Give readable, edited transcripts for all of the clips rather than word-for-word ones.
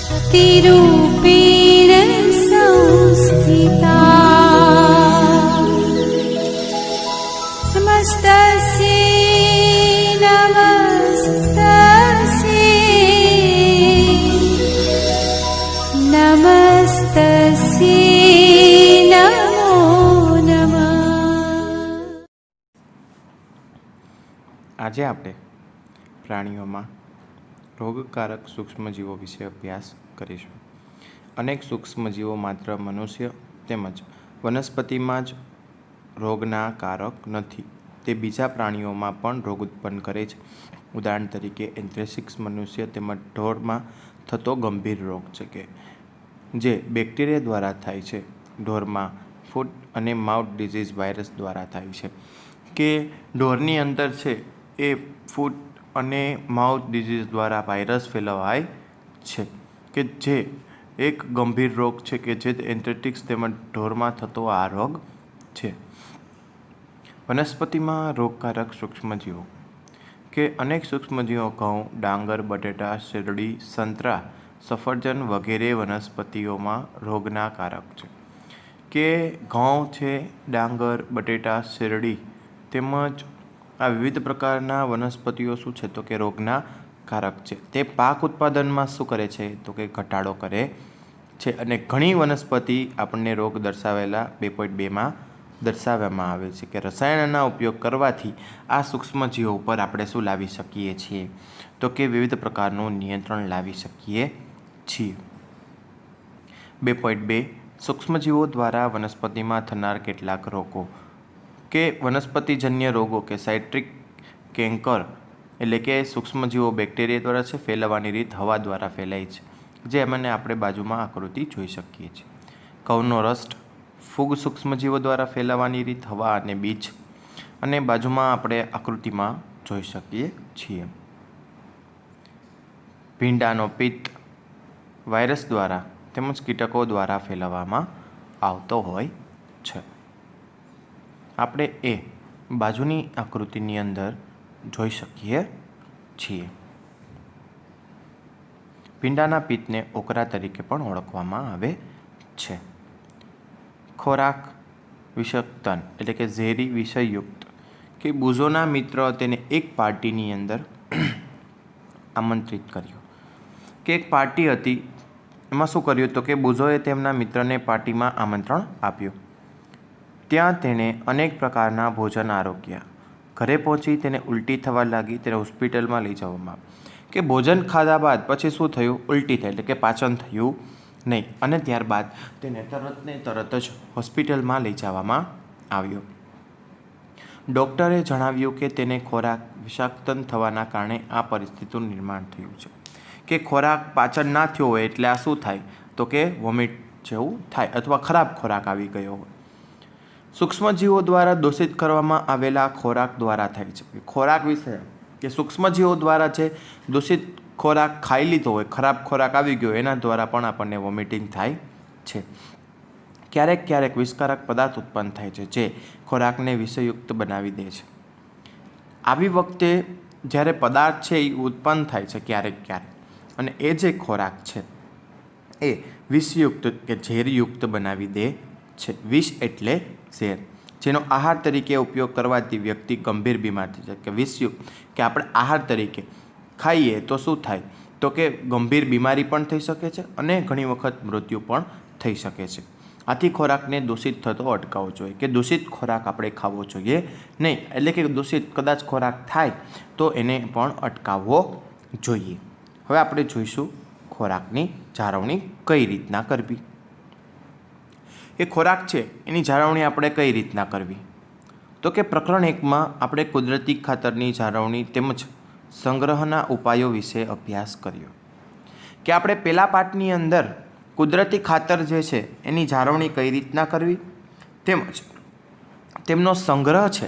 शक्तिरूपेण संस्थिता नमस्तस्यै नमस्तस्यै नमो नमः। આજે આપણે પ્રાણીઓમાં રોગકારક સૂક્ષ્મજીવો વિશે અભ્યાસ કરીશું. અનેક સૂક્ષ્મજીવો માત્ર મનુષ્ય તેમજ વનસ્પતિમાં જ રોગના કારક નથી, તે બીજા પ્રાણીઓમાં પણ રોગ ઉત્પન્ન કરે છે. ઉદાહરણ તરીકે એન્થ્રેસિસ મનુષ્ય તેમજ ઢોરમાં થતો ગંભીર રોગ છે કે જે બેક્ટેરિયા દ્વારા થાય છે. ઢોરમાં ફૂટ અને માઉથ ડિઝીઝ વાયરસ દ્વારા થાય છે કે ઢોરની અંદર છે એ ફૂટ અને માઉથ ડિઝીઝ દ્વારા વાયરસ ફેલાવાય છે કે જે એક ગંભીર રોગ છે કે જે એન્થ્રેટિક્સ તેમજ ઢોરમાં થતો આ રોગ છે. વનસ્પતિમાં રોગકારક સૂક્ષ્મજીવો કે અનેક સૂક્ષ્મજીવો ઘઉં, ડાંગર, બટેટા, શેરડી, સંતરા, સફરજન વગેરે વનસ્પતિઓમાં રોગના કારક છે. કે ઘઉં છે, ડાંગર, બટેટા, શેરડી તેમજ આ વિવિધ પ્રકારના વનસ્પતિઓ શું છે તો કે રોગના કારક છે. તે પાક ઉત્પાદનમાં શું કરે છે તો કે ઘટાડો કરે છે. અને ઘણી વનસ્પતિ આપણને રોગ દર્શાવેલા 2.2માં દર્શાવવામાં આવે છે કે રસાયણના ઉપયોગ કરવાથી આ સૂક્ષ્મજીવો ઉપર આપણે શું લાવી શકીએ છીએ તો કે વિવિધ પ્રકારનું નિયંત્રણ લાવી શકીએ છીએ. 2.2 સૂક્ષ્મજીવો દ્વારા વનસ્પતિમાં થનાર કેટલાક રોગો કે વનસ્પતિજન્ય રોગો કે સાઇટ્રિક કેન્કર એટલે કે સૂક્ષ્મજીવો બેક્ટેરિયા દ્વારા છે, ફેલાવાની રીત હવા દ્વારા ફેલાય છે, જે એમને આપણે બાજુમાં આકૃતિ જોઈ શકીએ છીએ. ઘઉંનો રસ્ટ ફૂગ સૂક્ષ્મજીવો દ્વારા ફેલાવાની રીત હવા અને બીજ અને બાજુમાં આપણે આકૃતિમાં જોઈ શકીએ છીએ. ભીંડાનો પિત્ત વાયરસ દ્વારા તેમજ કીટકો દ્વારા ફેલાવવામાં આવતો હોય છે. આપણે એ બાજુની આકૃતિની અંદર જોઈ શકીએ છીએ. ભીંડાના પિત્તને ઓકરા તરીકે પણ ઓળખવામાં આવે છે. ખોરાક વિષક્તન એટલે કે ઝેરી વિષયુક્ત કે બુઝોના મિત્ર તેને એક પાર્ટીની અંદર આમંત્રિત કર્યો કે એક પાર્ટી હતી. એમાં શું કર્યું તો કે બુઝોએ તેમના મિત્રને પાર્ટીમાં આમંત્રણ આપ્યું. ત્યાં તેણે અનેક પ્રકારના ભોજન આરોગ્યા. ઘરે પહોંચી તેને ઉલટી થવા લાગી. તેને હોસ્પિટલમાં લઈ જવામાં આવ્યું કે ભોજન ખાધા બાદ પછી શું થયું, ઉલટી થઈ એટલે કે પાચન થયું નહીં અને ત્યારબાદ તેને તરત જ હોસ્પિટલમાં લઈ જવામાં આવ્યો. ડૉક્ટરે જણાવ્યું કે તેને ખોરાક વિષાક્તન થવાના કારણે આ પરિસ્થિતિનું નિર્માણ થયું છે. કે ખોરાક પાચન ના થયો હોય એટલે આ શું થાય તો કે વોમિટ જેવું થાય અથવા ખરાબ ખોરાક આવી ગયો હોય. સૂક્ષ્મજીવો દ્વારા દૂષિત કરવામાં આવેલા ખોરાક દ્વારા થાય છે. ખોરાક વિશે કે સૂક્ષ્મજીવો દ્વારા જે દૂષિત ખોરાક ખાઈ લીધો હોય, ખરાબ ખોરાક આવી ગયો એના દ્વારા પણ આપણને વોમિટિંગ થાય છે. ક્યારેક ક્યારેક વિષકારક પદાર્થ ઉત્પન્ન થાય છે જે ખોરાકને વિષયુક્ત બનાવી દે છે. આવી વખતે જ્યારે પદાર્થ છે એ ઉત્પન્ન થાય છે ક્યારેક અને એ જે ખોરાક છે એ વિષયુક્ત કે ઝેરયુક્ત બનાવી દે છે. વિષ એટલે ઝેર, જેનો આહાર તરીકે ઉપયોગ કરવાથી વ્યક્તિ ગંભીર બીમાર થઈ જાય. કે વિષયુક્ત કે આપણે આહાર તરીકે ખાઈએ તો શું થાય તો કે ગંભીર બીમારી પણ થઈ શકે છે અને ઘણી વખત મૃત્યુ પણ થઈ શકે છે. આથી ખોરાકને દૂષિત થતો અટકાવવો જોઈએ કે દૂષિત ખોરાક આપણે ખાવો જોઈએ નહીં. એટલે કે દૂષિત કદાચ ખોરાક થાય તો એને પણ અટકાવવો જોઈએ. હવે આપણે જોઈશું ખોરાકની જાળવણી કઈ રીતના કરવી. એ ખોરાક છે એની જાળવણી આપણે કઈ રીતના કરવી તો કે પ્રકરણ 1માં આપણે કુદરતી ખાતરની જાળવણી તેમજ સંગ્રહના ઉપાયો વિશે અભ્યાસ કર્યો. કે આપણે પહેલા પાઠની અંદર કુદરતી ખાતર જે છે એની જાળવણી કઈ રીતના કરવી તેમજ તેમનો સંગ્રહ છે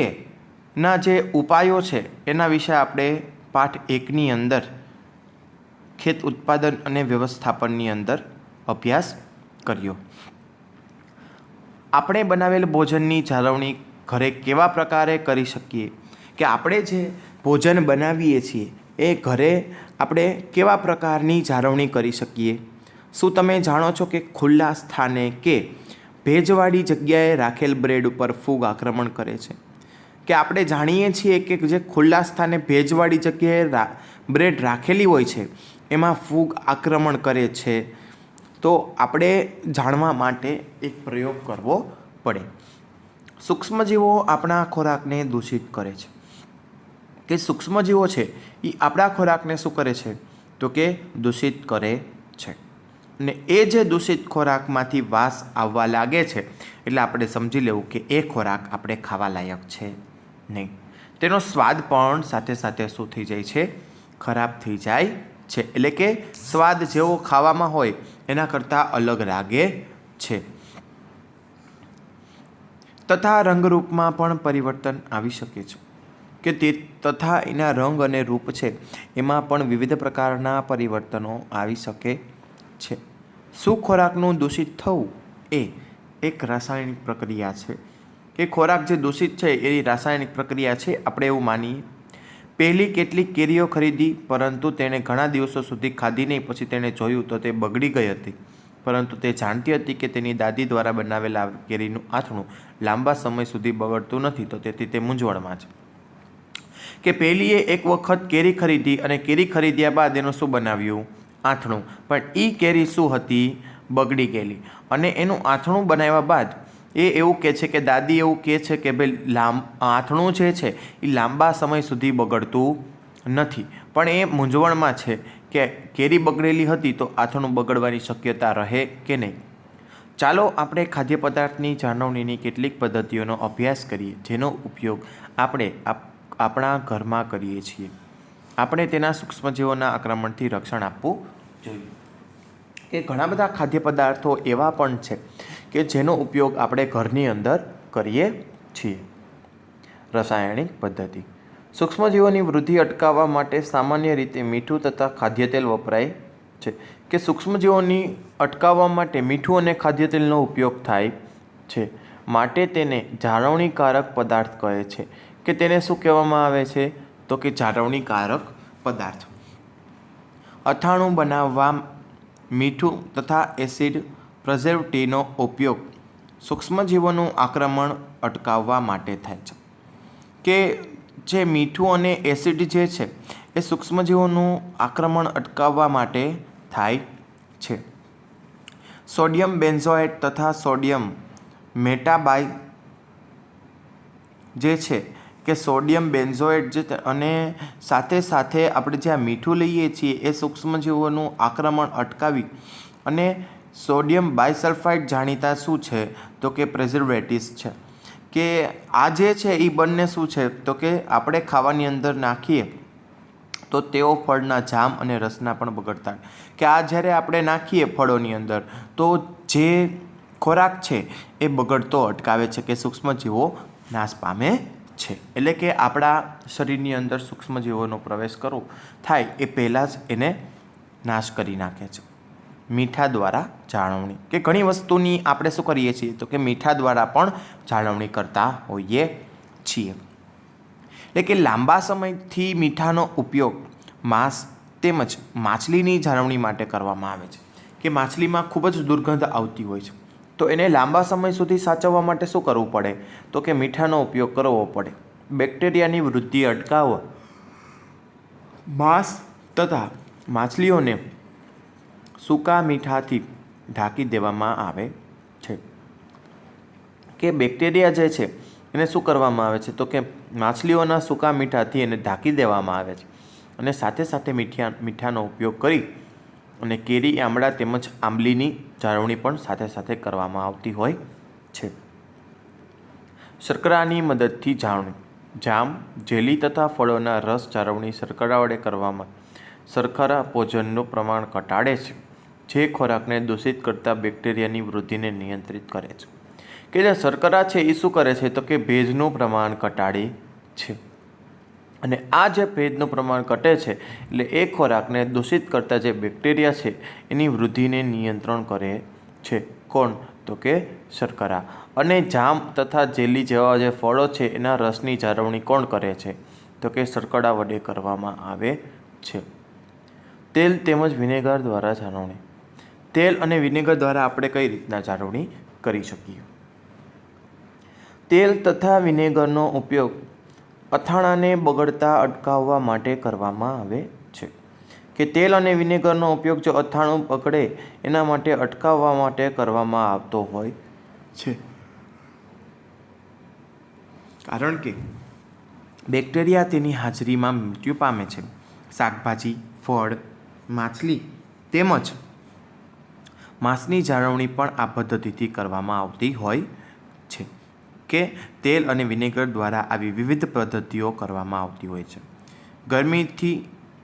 એના જે ઉપાયો છે એના વિશે આપણે પાઠ 1ની અંદર ખેત ઉત્પાદન અને વ્યવસ્થાપનની અંદર અભ્યાસ કર્યો. આપણે બનાવેલ ભોજનની જાળવણી ઘરે કેવા પ્રકારે કરી શકીએ કે આપણે જે ભોજન બનાવીએ છીએ એ ઘરે આપણે કેવા પ્રકારની જાળવણી કરી શકીએ? શું તમે જાણો છો કે ખુલ્લા સ્થાને કે ભેજવાળી જગ્યાએ રાખેલ બ્રેડ ઉપર ફૂગ આક્રમણ કરે છે? કે આપણે જાણીએ છીએ કે જે ખુલ્લા સ્થાને ભેજવાળી જગ્યાએ બ્રેડ રાખેલી હોય છે એમાં ફૂગ આક્રમણ કરે છે. તો આપણે જાણવા માટે એક પ્રયોગ કરવો પડે. સૂક્ષ્મજીવો આપણા ખોરાકને દૂષિત કરે છે. કે સૂક્ષ્મજીવો છે એ આપણા ખોરાકને શું કરે છે? તો કે દૂષિત કરે છે. અને એ જે દૂષિત ખોરાકમાંથી વાસ આવવા લાગે છે એટલે આપણે સમજી લેવું કે એ ખોરાક આપણે ખાવા લાયક છે નહીં. તેનો સ્વાદ પણ સાથે સાથે શું થઈ જાય છે? ખરાબ થઈ જાય છે. એટલે કે સ્વાદ જેવો ખાવામાં હોય એના કરતાં અલગ લાગે છે. તથા રંગરૂપમાં પણ પરિવર્તન આવી શકે છે. કે તે તથા એના રંગ અને રૂપ છે એમાં પણ વિવિધ પ્રકારના પરિવર્તનો આવી શકે છે. શું ખોરાકનું દૂષિત થવું એ એક રાસાયણિક પ્રક્રિયા છે? કે ખોરાક જે દૂષિત છે એ રાસાયણિક પ્રક્રિયા છે આપણે એવું માનીએ. પહેલી કેટલીક કેરીઓ ખરીદી પરંતુ તેણે ઘણા દિવસો સુધી ખાધી નહીં. પછી તેણે જોયું તો તે બગડી ગઈ હતી. પરંતુ તે જાણતી હતી કે તેની દાદી દ્વારા બનાવેલા કેરીનું આથણું લાંબા સમય સુધી બગડતું નથી. તો તેથી તે મૂંઝવણમાં છે. કે પહેલીએ એક વખત કેરી ખરીદી અને કેરી ખરીદ્યા બાદ એનું શું બનાવ્યું? આથણું. પણ એ કેરી શું હતી? બગડી ગયેલી. અને એનું આથણું બનાવ્યા બાદ એ એવું કહે છે કે દાદી એવું કહે છે કે ભાઈ આથણું જે છે એ લાંબા સમય સુધી બગડતું નથી. પણ એ મૂંઝવણમાં છે કે કેરી બગડેલી હતી તો આથણું બગડવાની શક્યતા રહે કે નહીં. ચાલો આપણે ખાદ્ય પદાર્થની જાળવણીની કેટલીક પદ્ધતિઓનો અભ્યાસ કરીએ જેનો ઉપયોગ આપણે આપણા ઘરમાં કરીએ છીએ. આપણે તેના સૂક્ષ્મજીવોના આક્રમણથી રક્ષણ આપવું જોઈએ. કે ઘણા બધા ખાદ્ય પદાર્થો એવા પણ છે કે જેનો ઉપયોગ આપણે ઘરની અંદર કરીએ છીએ. રાસાયણિક પદ્ધતિ. સૂક્ષ્મજીવોની વૃદ્ધિ અટકાવવા માટે સામાન્ય રીતે મીઠું તથા ખાદ્યતેલ વપરાય છે. કે સૂક્ષ્મજીવોની અટકાવવા માટે મીઠું અને ખાદ્યતેલનો ઉપયોગ થાય છે. માટે તેને જાળવણીકારક પદાર્થ કહે છે. કે તેને શું કહેવામાં આવે છે? તો કે જાળવણીકારક પદાર્થ. અથાણું બનાવવા મીઠું તથા એસિડ પ્રિઝર્વેટિવનો ઉપયોગ સૂક્ષ્મજીવોનું આક્રમણ અટકાવવા માટે થાય છે. કે જે મીઠું અને એસિડ જે છે એ સૂક્ષ્મજીવોનું આક્રમણ અટકાવવા માટે થાય છે. સોડિયમ બેન્ઝોએટ તથા સોડિયમ મેટાબાઈ જે છે કે સોડિયમ બેન્ઝોએટ જે અને સાથે સાથે આપણે જ્યાં મીઠું લઈએ છીએ એ સૂક્ષ્મજીવોનું આક્રમણ અટકાવી અને સોડિયમ બાયસલ્ફાઇડ જાણીતા શું છે? તો કે પ્રિઝર્વેટિવ્સ છે. કે આ જે છે એ બંને શું છે? તો કે આપણે ખાવાની અંદર નાખીએ તો તેઓ ફળના જામ અને રસના પણ બગડતા. કે આ જ્યારે આપણે નાખીએ ફળોની અંદર તો જે ખોરાક છે એ બગડતો અટકાવે છે. કે સૂક્ષ્મજીવો નાશ પામે છે. એટલે કે આપણા શરીરની અંદર સૂક્ષ્મજીવોનો પ્રવેશ કરવો થાય એ પહેલાં જ એને નાશ કરી નાખે છે. મીઠા દ્વારા જાળવણી. કે ઘણી વસ્તુની આપણે શું કરીએ છીએ? તો કે મીઠા દ્વારા પણ જાળવણી કરતા હોઈએ છીએ. એટલે કે લાંબા સમયથી મીઠાનો ઉપયોગ માંસ તેમજ માછલીની જાળવણી માટે કરવામાં આવે છે. કે માછલીમાં ખૂબ જ દુર્ગંધ આવતી હોય છે તો એને લાંબા સમય સુધી સાચવવા માટે શું કરવું પડે? તો કે મીઠાનો ઉપયોગ કરવો પડે. બેક્ટેરિયાની વૃદ્ધિ અટકાવવા માંસ તથા માછલીઓને સૂકા મીઠાથી ઢાંકી દેવામાં આવે છે. કે બેક્ટેરિયા જે છે એને શું કરવામાં આવે છે? તો કે માછલીઓના સૂકા મીઠાથી એને ઢાંકી દેવામાં આવે છે. અને સાથે સાથે મીઠાનો ઉપયોગ કરી અને કેરી, આમળા તેમજ આંબલીની જાળવણી પણ સાથે સાથે કરવામાં આવતી હોય છે. શર્કરાની મદદથી જાળવણી. જામ, જેલી તથા ફળોના રસ જાળવણી શર્કરા વડે કરવામાં. શર્કરા ભોજનનું પ્રમાણ ઘટાડે છે જે ખોરાકને દૂષિત કરતા બેક્ટેરિયાની વૃદ્ધિને નિયંત્રિત કરે છે. કે જે શર્કરા છે એ શું કરે છે? તો કે ભેજનું પ્રમાણ ઘટાડે છે. અને આ જે ભેજનું પ્રમાણ ઘટે છે એટલે એ ખોરાકને દૂષિત કરતા જે બેક્ટેરિયા છે એની વૃદ્ધિને નિયંત્રણ કરે છે. કોણ? તો કે શર્કરા. અને જામ તથા જેલી જેવા જે ફળો છે એના રસની જાળવણી કોણ કરે છે? તો કે શર્કરા વડે કરવામાં આવે છે. તેલ તેમજ વિનેગર દ્વારા જાળવણી. તેલ અને વિનેગર દ્વારા આપણે કઈ રીતના જાળવણી કરી શકીએ? તેલ તથા વિનેગરનો ઉપયોગ અથાણાને બગડતા અટકાવવા માટે કરવામાં આવે છે. કે તેલ અને વિનેગરનો ઉપયોગ જો અથાણું બગડે એના માટે અટકાવવા માટે કરવામાં આવતો હોય છે. કારણ કે બેક્ટેરિયા તેની હાજરીમાં મૃત્યુ પામે છે. શાકભાજી, ફળ, માછલી તેમજ માંસની જાળવણી પણ આ પદ્ધતિથી કરવામાં આવતી હોય છે. કે તેલ અને વિનેગર દ્વારા આવી વિવિધ પદ્ધતિઓ કરવામાં આવતી હોય છે. ગરમીથી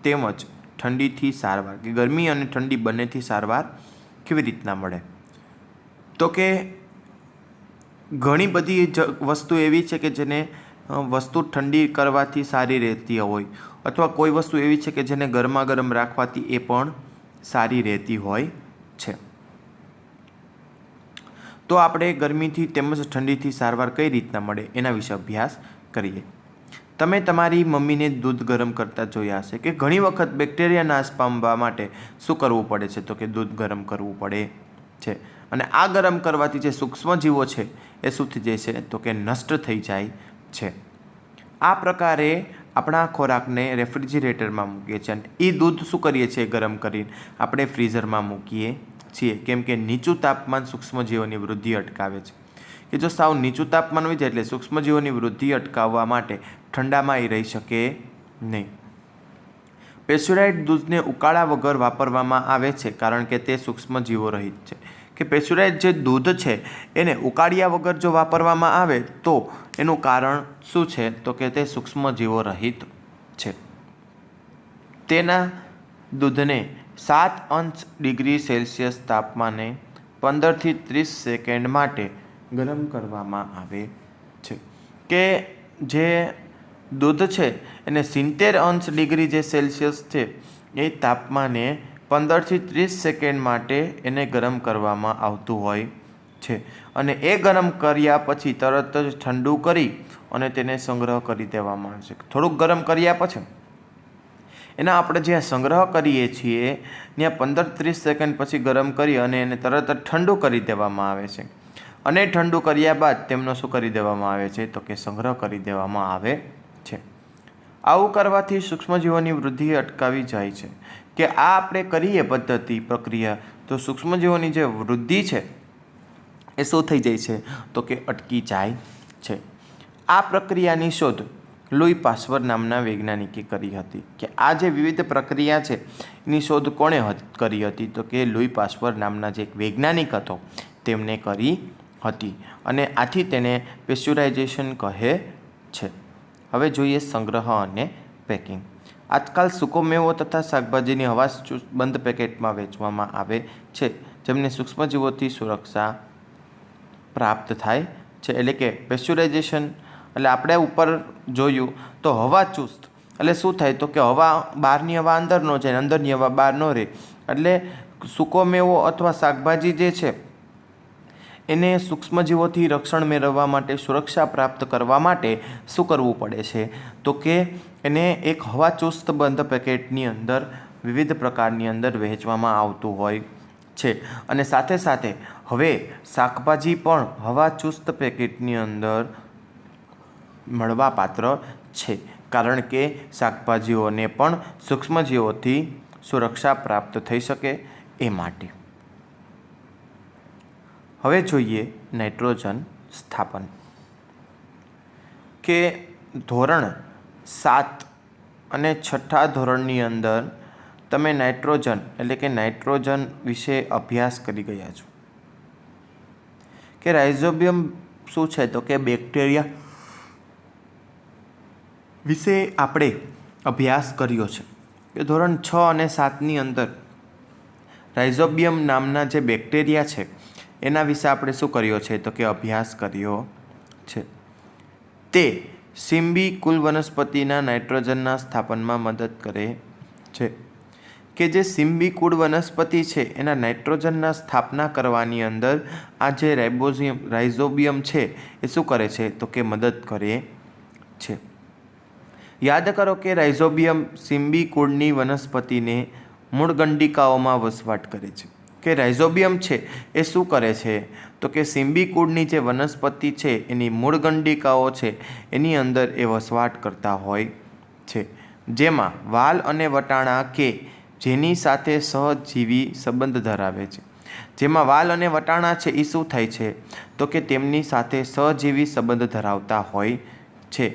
તેમજ ઠંડીથી સારવાર, કે ગરમી અને ઠંડી બંનેથી સારવાર કેવી રીતના મળે? તો કે ઘણી બધી વસ્તુ એવી છે કે જેને વસ્તુ ઠંડી કરવાથી સારી રહેતી હોય, અથવા કોઈ વસ્તુ એવી છે કે જેને ગરમા ગરમ રાખવાથી એ પણ સારી રહેતી હોય છે. તો આપણે ગરમીથી તેમજ ઠંડીથી સારવાર કઈ રીતના મળે એના વિશે અભ્યાસ કરીએ. તમે તમારી મમ્મીને દૂધ ગરમ કરતા જોયા હશે કે ઘણી વખત બેક્ટેરિયા નાશ પામવા માટે શું કરવું પડે છે? તો કે દૂધ ગરમ કરવું પડે છે. અને આ ગરમ કરવાથી જે સૂક્ષ્મજીવો છે એ શું થઈ જાય છે? તો કે નષ્ટ થઈ જાય છે. આ પ્રકારે આપણા ખોરાકને રેફ્રિજરેટરમાં મૂકીએ છીએ અને એ દૂધ શું કરીએ છીએ? ગરમ કરીને આપણે ફ્રીઝરમાં મૂકીએ છીએ. કેમ કે નીચું તાપમાન સૂક્ષ્મજીવોની વૃદ્ધિ અટકાવે છે. કે જો સાવ નીચું તાપમાન હોય જાય એટલે સૂક્ષ્મજીવોની વૃદ્ધિ અટકાવવા માટે ઠંડામાં એ રહી શકે નહીં. પેસ્ચ્યુરાઇઝ્ડ દૂધને ઉકાળા વગર વાપરવામાં આવે છે કારણ કે તે સૂક્ષ્મજીવો રહિત છે. કે પેસ્ચ્યુરાઇઝ્ડ જે દૂધ છે એને ઉકાળ્યા વગર જો વાપરવામાં આવે તો એનું કારણ શું છે? તો કે તે સૂક્ષ્મજીવો રહિત છે. તેના દૂધને 7°C તાપમાને 15 થી 30 સેકન્ડ માટે ગરમ કરવામાં આવે છે. કે જે દૂધ છે એને 70°C છે એ તાપમાને 15 થી 30 સેકન્ડ માટે એને ગરમ કરવામાં આવતું હોય છે. અને એ ગરમ કર્યા પછી તરત જ ઠંડુ કરી અને તેને સંગ્રહ કરી દેવામાં આવે છે. થોડુંક ગરમ કર્યા પછી એના આપણે જ્યાં સંગ્રહ કરીએ છીએ ત્યાં 15-30 સેકન્ડ પછી ગરમ કરી અને એને તરત જ ઠંડુ કરી દેવામાં આવે છે. અને ઠંડુ કર્યા બાદ તેમનો શું કરી દેવામાં આવે છે? તો કે સંગ્રહ કરી દેવામાં આવે છે. આવું કરવાથી સૂક્ષ્મજીવોની વૃદ્ધિ અટકાવી જાય છે. કે આ આપણે કરીએ પદ્ધતિ પ્રક્રિયા તો સૂક્ષ્મજીવોની જે વૃદ્ધિ છે એ શું થઈ જાય છે? તો કે અટકી જાય છે. આ પ્રક્રિયાની શોધ લુઈ પાસ્ચર નામના વૈજ્ઞાનિકે કરી હતી. કે આ જે વિવિધ પ્રક્રિયા છે એની શોધ કોણે કરી હતી? તો કે લુઈ પાસ્ચર નામના જે એક વૈજ્ઞાનિક હતો તેમણે કરી હતી. અને આથી તેને પેસ્ચ્યુરાઇઝેશન કહે છે. હવે જોઈએ સંગ્રહ અને પેકિંગ. આજકાલ સૂકો મેવો તથા શાકભાજીની હવાચુસ્ત બંધ પેકેટમાં વેચવામાં આવે છે જેમને સૂક્ષ્મજીવોથી સુરક્ષા પ્રાપ્ત થાય છે. એટલે કે પેસ્ચ્યુરાઇઝેશન એટલે આપણે ઉપર જોયું તો હવાચુસ્ત એટલે શું થાય? તો કે હવા બહારની હવા અંદર ન જાય, અંદરની હવા બહાર ન રહે. એટલે સૂકો મેવો અથવા શાકભાજી જે છે એને સૂક્ષ્મજીવોથી રક્ષણ મેળવવા માટે, સુરક્ષા પ્રાપ્ત કરવા માટે શું કરવું પડે છે? તો કે એને એક હવાચુસ્ત બંધ પેકેટની અંદર વિવિધ પ્રકારની અંદર વહેંચવામાં આવતું હોય છે. અને સાથે સાથે હવે શાકભાજી પણ હવાચુસ્ત પેકેટની અંદર મળવાપાત્ર છે. કારણ કે શાકભાજીઓને પણ સૂક્ષ્મજીવોથી સુરક્ષા પ્રાપ્ત થઈ શકે એ માટે. હવે જોઈએ નાઇટ્રોજન સ્થાપન. કે ધોરણ 7 અને 6 ધોરણની અંદર તમે નાઇટ્રોજન એટલે કે નાઇટ્રોજન વિશે અભ્યાસ કરી ગયા છો. કે રાઇઝોબિયમ શું છે? તો કે બેક્ટેરિયા વિશે આપણે અભ્યાસ કર્યો છે. કે ધોરણ 6 અને 7ની અંદર રાઇઝોબિયમ નામના જે બેક્ટેરિયા છે એના વિશે આપણે શું કર્યો છે? તો કે અભ્યાસ કર્યો છે. તે સિમ્બિકુલ વનસ્પતિના નાઇટ્રોજનના સ્થાપનમાં મદદ કરે છે. કે જે સિમ્બિકુલ વનસ્પતિ છે એના નાઇટ્રોજનના સ્થાપના કરવાની અંદર આ જે રાઇઝોબિયમ છે એ શું કરે છે? તો કે મદદ કરે છે. યાદ કરો કે રાઇઝોબિયમ સિમ્બી કુળની વનસ્પતિને મૂળગંડિકાઓમાં વસવાટ કરે છે. કે રાઇઝોબિયમ છે એ શું કરે છે તો કે સિમ્બી કુળની જે વનસ્પતિ છે એની મૂળગંડિકાઓ છે એની અંદર એ વસવાટ કરતા હોય છે, જેમાં વાલ અને વટાણા કે જેની સાથે સહજીવી સંબંધ ધરાવે છે. જેમાં વાલ અને વટાણા છે એ શું થાય છે તો કે તેમની સાથે સહજીવી સંબંધ ધરાવતા હોય છે.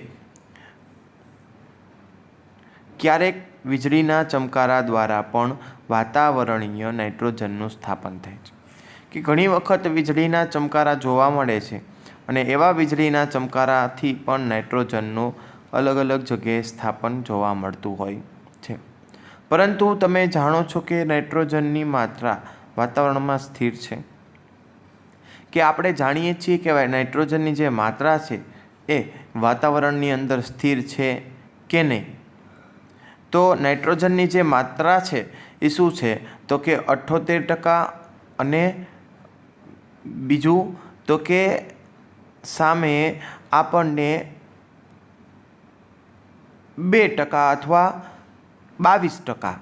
ક્યારેક વીજળીના ચમકારા દ્વારા પણ વાતાવરણીય નાઇટ્રોજનનું સ્થાપન થાય છે. કે ઘણી વખત વીજળીના ચમકારા જોવા મળે છે અને એવા વીજળીના ચમકારાથી પણ નાઇટ્રોજનનું અલગ અલગ જગ્યાએ સ્થાપન જોવા મળતું હોય છે. પરંતુ તમે જાણો છો કે નાઇટ્રોજનની માત્રા વાતાવરણમાં સ્થિર છે? કે આપણે જાણીએ છીએ કે નાઇટ્રોજનની જે માત્રા છે એ વાતાવરણની અંદર સ્થિર છે કે નહીં? તો નાઇટ્રોજનની જે માત્રા છે એ શું છે તો કે 78%, અને બીજું તો કે સામે આપણને 2% અથવા 22%,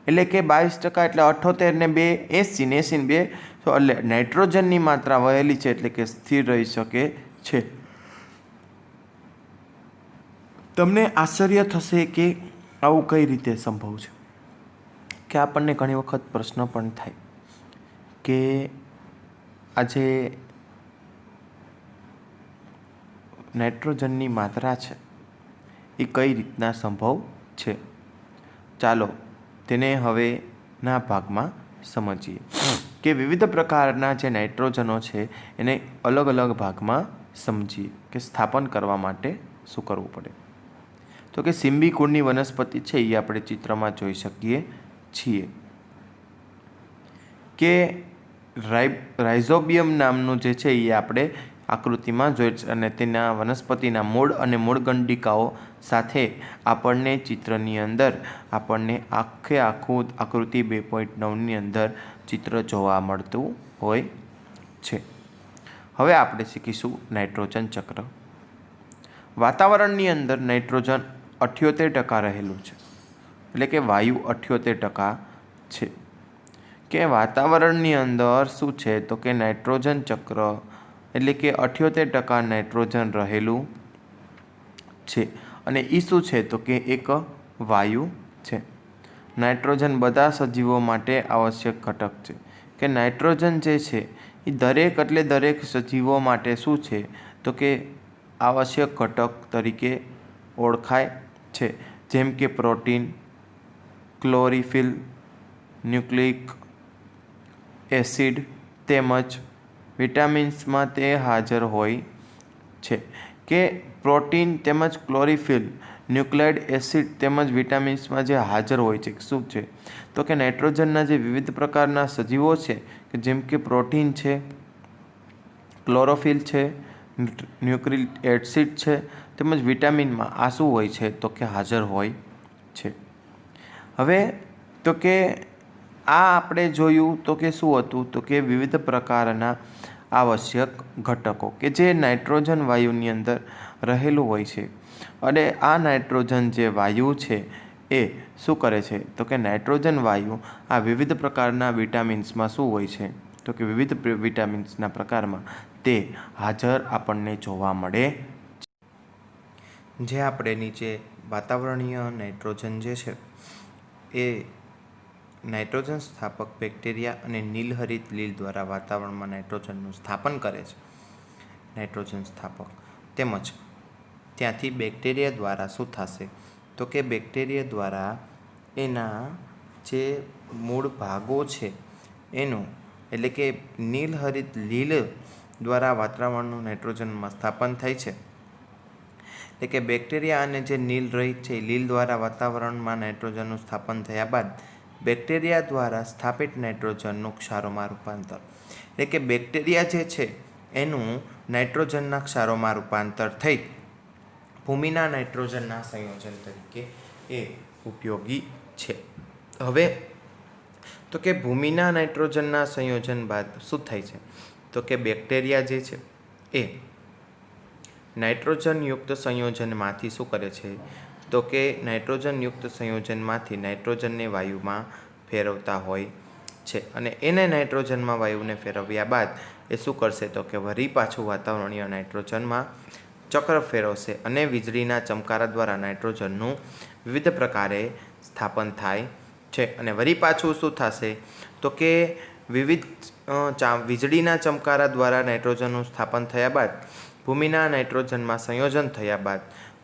એટલે કે 22% એટલે 78 ને 2 80 ને 80 ને 2, તો એટલે નાઇટ્રોજનની માત્રા વહેલી છે એટલે કે સ્થિર રહી શકે છે. તમને આશ્ચર્ય થશે કે આવું કઈ રીતે સંભવ છે? કે આપણને ઘણી વખત પ્રશ્ન પણ થાય કે આજે નાઇટ્રોજનની માત્રા છે એ કઈ રીતના સંભવ છે. ચાલો તેને હવેના ભાગમાં સમજીએ કે વિવિધ પ્રકારના જે નાઇટ્રોજનો છે એને અલગ અલગ ભાગમાં સમજીએ કે સ્થાપન કરવા માટે શું કરવું પડે. તો કે સિમ્બી કુળની વનસ્પતિ છે એ આપણે ચિત્રમાં જોઈ શકીએ છીએ કે રાઇઝોબિયમ નામનું જે છે એ આપણે આકૃતિમાં જોઈ છે, અને તેના વનસ્પતિના મૂળ અને મૂળગંડિકાઓ સાથે આપણને ચિત્રની અંદર આપણને આખું આકૃતિ 2.9ની અંદર ચિત્ર જોવા મળતું હોય છે. હવે આપણે શીખીશું નાઇટ્રોજન ચક્ર. વાતાવરણની અંદર નાઇટ્રોજન 78% રહેલું છે, એટલે કે વાયુ 78% છે. કે વાતાવરણની અંદર શું છે તો કે નાઇટ્રોજન ચક્ર એટલે કે 78% નાઇટ્રોજન રહેલું છે, અને એ શું છે તો કે એક વાયુ છે. નાઇટ્રોજન બધા સજીવો માટે આવશ્યક ઘટક છે. કે નાઇટ્રોજન જે છે એ દરેક સજીવો માટે શું છે તો કે આવશ્યક ઘટક તરીકે ઓળખાય છે. જેમ કે પ્રોટીન, ક્લોરોફિલ, ન્યુક્લિક એસિડ તેમજ વિટામિન્સમાં તે હાજર હોય છે. કે પ્રોટીન તેમજ ક્લોરોફિલ, ન્યુક્લિક એસિડ તેમજ વિટામિન્સમાં જે હાજર હોય છે શું છે તો કે નાઇટ્રોજનના જે વિવિધ પ્રકારના સજીવો છે કે જેમ કે પ્રોટીન છે, ક્લોરોફિલ છે, ન્યુક્લિક એસિડ છે તેમજ વિટામિનમાં આ શું હોય છે તો કે હાજર હોય છે. હવે તો કે આ આપણે જોયું તો કે શું હતું તો કે વિવિધ પ્રકારના આવશ્યક ઘટકો કે જે નાઇટ્રોજન વાયુની અંદર રહેલું હોય છે. અને આ નાઇટ્રોજન જે વાયુ છે એ શું કરે છે તો કે નાઇટ્રોજન વાયુ આ વિવિધ પ્રકારના વિટામિન્સમાં શું હોય છે તો કે વિવિધ વિટામિન્સના પ્રકારમાં તે હાજર આપણને જોવા મળે. જે આપણે નીચે વાતાવરણીય નાઇટ્રોજન જે છે એ નાઇટ્રોજન સ્થાપક બેક્ટેરિયા અને નીલહરિત લીલ દ્વારા વાતાવરણમાં નાઇટ્રોજનનું સ્થાપન કરે છે. નાઇટ્રોજન સ્થાપક તેમજ ત્યાંથી બેક્ટેરિયા દ્વારા શું થશે તો કે બેક્ટેરિયા દ્વારા એના જે મૂળ ભાગો છે એનું એટલે કે નીલહરિત લીલ દ્વારા વાતાવરણનું નાઇટ્રોજનમાં સ્થાપન થાય છે. એટલે કે બેક્ટેરિયા અને જે નીલરહિત છે લીલ દ્વારા વાતાવરણમાં નાઇટ્રોજનનું સ્થાપન થયા બાદ બેક્ટેરિયા દ્વારા સ્થાપિત નાઇટ્રોજનનું ક્ષારોમાં રૂપાંતર, એટલે કે બેક્ટેરિયા જે છે એનું નાઇટ્રોજનના ક્ષારોમાં રૂપાંતર થઈ ભૂમિના નાઇટ્રોજનના સંયોજન તરીકે એ ઉપયોગી છે. હવે તો કે ભૂમિના નાઇટ્રોજનના સંયોજન બાદ શું થાય છે તો કે બેક્ટેરિયા જે છે એ નાઇટ્રોજનયુક્ત સંયોજનમાંથી શું કરે છે તો કે નાઇટ્રોજનયુક્ત સંયોજનમાંથી નાઇટ્રોજનને વાયુમાં ફેરવતા હોય છે અને એને નાઇટ્રોજનમાં વાયુને ફેરવ્યા બાદ એ શું કરશે તો કે વળી પાછું વાતાવરણીય નાઇટ્રોજનમાં ચક્ર ફેરવશે અને વીજળીના ચમકારા દ્વારા નાઇટ્રોજનનું વિવિધ પ્રકારે સ્થાપન થાય છે અને વળી પાછું શું થશે તો કે વિવિધ વીજળીના ચમકારા દ્વારા નાઇટ્રોજનનું સ્થાપન થયા બાદ ભૂમિના નાઇટ્રોજનમાં સંયોજન થયા બાદ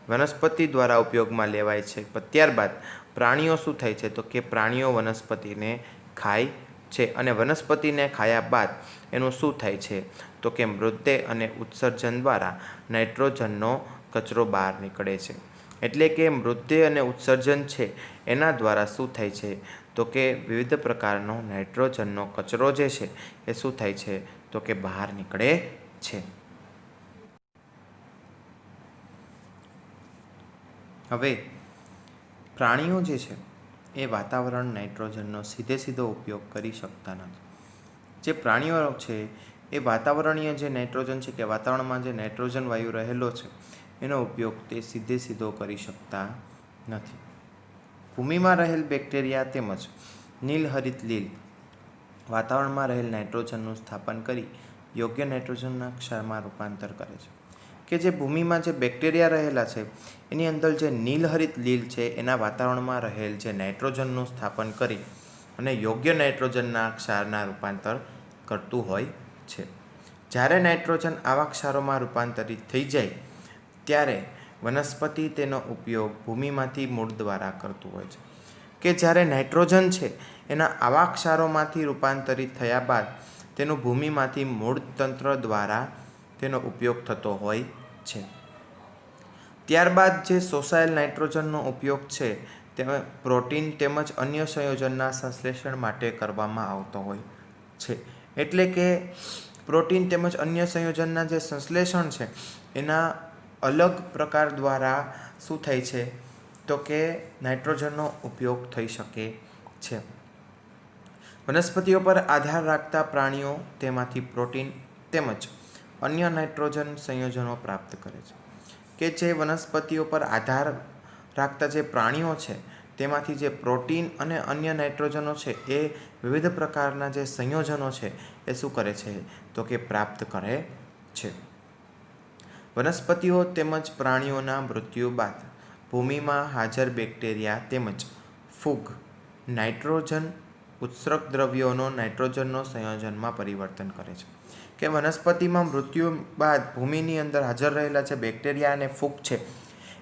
વનસ્પતિ દ્વારા ઉપયોગમાં લેવાય છે. ત્યારબાદ પ્રાણીઓ શું થાય છે તો કે પ્રાણીઓ વનસ્પતિને ખાય છે અને વનસ્પતિને ખાયા બાદ એનું શું થાય છે તો કે મૃતદેહ અને ઉત્સર્જન દ્વારા નાઇટ્રોજનનો કચરો બહાર નીકળે છે. એટલે કે મૃતદેહ અને ઉત્સર્જન છે એના દ્વારા શું થાય છે તો કે વિવિધ પ્રકારનો નાઇટ્રોજનનો કચરો જે છે એ શું થાય છે તો કે બહાર નીકળે છે. હવે પ્રાણીઓ જે છે એ વાતાવરણ નાઇટ્રોજનનો સીધો ઉપયોગ કરી શકતા નથી. જે પ્રાણીઓ છે એ વાતાવરણીય જે નાઇટ્રોજન છે કે વાતાવરણમાં જે નાઇટ્રોજન વાયુ રહેલો છે એનો ઉપયોગ તે સીધો કરી શકતા નથી. ભૂમિમાં રહેલ બેક્ટેરિયા તેમજ નીલહરિત લીલ વાતાવરણમાં રહેલ નાઇટ્રોજનનું સ્થાપન કરી યોગ્ય નાઇટ્રોજનના ક્ષારમાં રૂપાંતર કરે છે. કે જે ભૂમિમાં જે બેક્ટેરિયા રહેલા છે એની અંદર જે નીલહરિત લીલ છે એના વાતાવરણમાં રહેલ જે નાઇટ્રોજનનું સ્થાપન કરી અને યોગ્ય નાઇટ્રોજનના ક્ષારના રૂપાંતર કરતું હોય છે. જ્યારે નાઇટ્રોજન આવા ક્ષારોમાં રૂપાંતરિત થઈ જાય ત્યારે વનસ્પતિ તેનો ઉપયોગ ભૂમિમાંથી મૂળ દ્વારા કરતું હોય છે. કે જ્યારે નાઇટ્રોજન છે એના આવા ક્ષારોમાંથી રૂપાંતરિત થયા બાદ તેનું ભૂમિમાંથી મૂળ તંત્ર દ્વારા તેનો ઉપયોગ થતો હોય છે. ત્યારબાદ જે શોષાયેલ નાઇટ્રોજનનો ઉપયોગ છે તે પ્રોટીન તેમજ અન્ય સંયોજનના સંશ્લેષણ માટે કરવામાં આવતો હોય છે. એટલે કે પ્રોટીન તેમજ અન્ય સંયોજનના જે સંશ્લેષણ છે એના અલગ પ્રકાર દ્વારા શું થાય છે તો કે નાઇટ્રોજનનો ઉપયોગ થઈ શકે છે. વનસ્પતિઓ પર આધાર રાખતા પ્રાણીઓ તેમાંથી પ્રોટીન તેમજ અન્ય નાઇટ્રોજન સંયોજનો પ્રાપ્ત કરે છે. કે જે વનસ્પતિઓ પર આધાર રાખતા જે પ્રાણીઓ છે તેમાંથી જે પ્રોટીન અને અન્ય નાઇટ્રોજનો છે એ વિવિધ પ્રકારના જે સંયોજનો છે એ શું કરે છે તો કે પ્રાપ્ત કરે છે. વનસ્પતિઓ તેમજ પ્રાણીઓના મૃત્યુ બાદ ભૂમિમાં હાજર બેક્ટેરિયા તેમજ ફૂગ નાઇટ્રોજન ઉત્સર્ગ દ્રવ્યોનો નાઇટ્રોજનનો સંયોજનમાં પરિવર્તન કરે છે. કે વનસ્પતિમાં મૃત્યુ બાદ ભૂમિની અંદર હાજર રહેલા જે બેક્ટેરિયા અને ફૂગ છે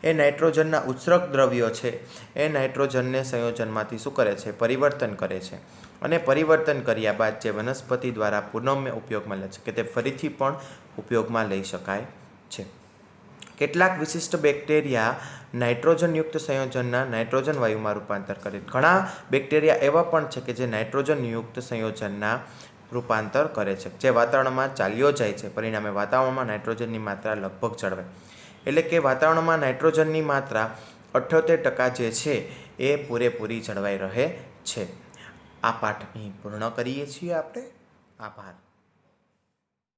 એ નાઇટ્રોજનના ઉત્સર્ગ દ્રવ્યો છે એ નાઇટ્રોજનને સંયોજનમાંથી શું કરે છે પરિવર્તન કરે છે અને પરિવર્તન કર્યા બાદ જે વનસ્પતિ દ્વારા પુનઃ ઉપયોગમાં લે છે કે તે ફરીથી પણ ઉપયોગમાં લઈ શકાય છે. કેટલાક વિશિષ્ટ બેક્ટેરિયા નાઇટ્રોજનયુક્ત સંયોજનના નાઇટ્રોજન વાયુમાં રૂપાંતર કરે. ઘણા બેક્ટેરિયા એવા પણ છે કે જે નાઇટ્રોજનયુક્ત સંયોજનના રૂપાંતર કરે છે જે વાતાવરણમાં ચાલ્યો જાય છે. પરિણામે વાતાવરણમાં નાઇટ્રોજનની માત્રા લગભગ જળવાય. એટલે કે વાતાવરણમાં નાઇટ્રોજનની માત્રા 78% જે છે એ પૂરેપૂરી જળવાઈ રહે છે. આ પાઠ અહીં પૂર્ણ કરીએ છીએ આપણે. આભાર.